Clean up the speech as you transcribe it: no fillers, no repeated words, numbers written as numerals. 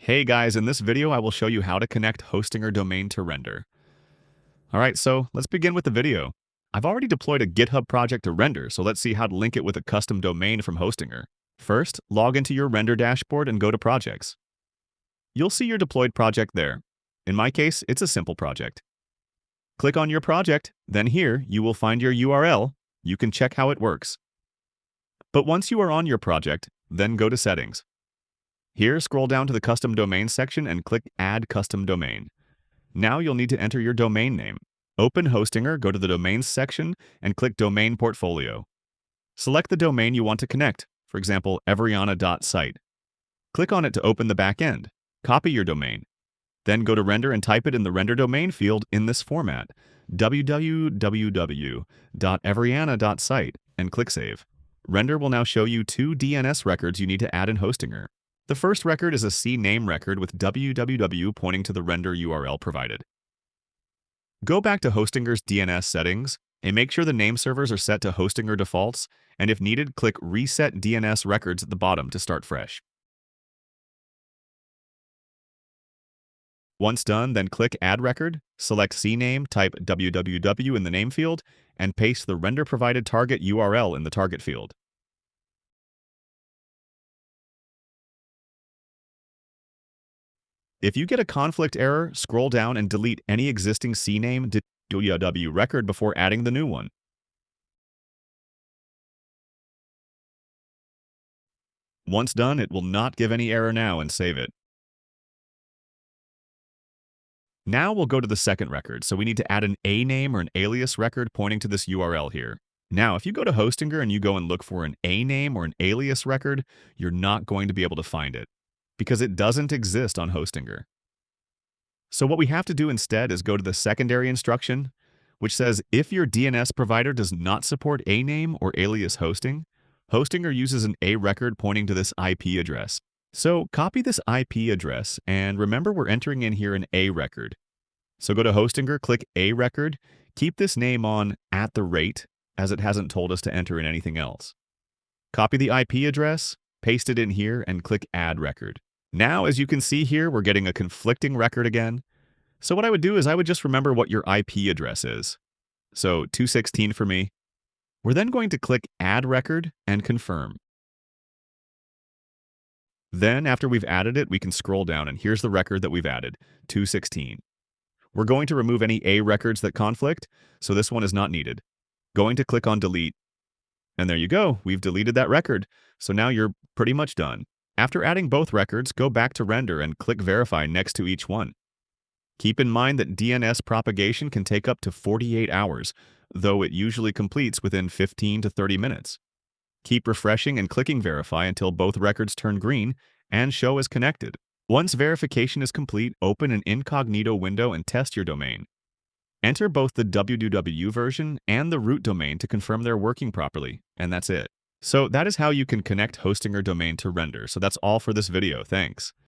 Hey guys, in this video I will show you how to connect Hostinger domain to Render. Alright, so let's begin with the video. I've already deployed a GitHub project to Render, so let's see how to link it with a custom domain from Hostinger. First, log into your Render dashboard and go to Projects. You'll see your deployed project there. In my case, it's a simple project. Click on your project, then here you will find your URL. You can check how it works. But once you are on your project, then go to Settings. Here, scroll down to the Custom Domain section and click Add Custom Domain. Now you'll need to enter your domain name. Open Hostinger, go to the Domains section, and click Domain Portfolio. Select the domain you want to connect, for example, everiana.site. Click on it to open the backend. Copy your domain. Then go to Render and type it in the Render Domain field in this format, www.everiana.site, and click Save. Render will now show you two DNS records you need to add in Hostinger. The first record is a CNAME record with www pointing to the Render URL provided. Go back to Hostinger's DNS settings and make sure the name servers are set to Hostinger defaults, and if needed, click Reset DNS Records at the bottom to start fresh. Once done, then click Add Record, select CNAME, type www in the name field, and paste the Render-provided target URL in the target field. If you get a conflict error, scroll down and delete any existing CNAME www record before adding the new one. Once done, it will not give any error now and save it. Now we'll go to the second record, so we need to add an A name or an alias record pointing to this URL here. Now, if you go to Hostinger and you go and look for an A name or an alias record, you're not going to be able to find it, because it doesn't exist on Hostinger. So what we have to do instead is go to the secondary instruction, which says if your DNS provider does not support A name or alias hosting, Hostinger uses an A record pointing to this IP address. So copy this IP address, and remember we're entering in here an A record. So go to Hostinger, click A record, keep this name on @, as it hasn't told us to enter in anything else. Copy the IP address, paste it in here, and click Add Record. Now, as you can see here, we're getting a conflicting record again. So what I would do is I would just remember what your IP address is. So 216 for me. We're then going to click Add Record and Confirm. Then, after we've added it, we can scroll down, and here's the record that we've added, 216. We're going to remove any A records that conflict, so this one is not needed. Going to click on Delete. And there you go, we've deleted that record. So now you're pretty much done. After adding both records, go back to Render and click Verify next to each one. Keep in mind that DNS propagation can take up to 48 hours, though it usually completes within 15 to 30 minutes. Keep refreshing and clicking Verify until both records turn green and show as connected. Once verification is complete, open an incognito window and test your domain. Enter both the www version and the root domain to confirm they're working properly, and that's it. So that is how you can connect Hostinger domain to Render. So that's all for this video. Thanks.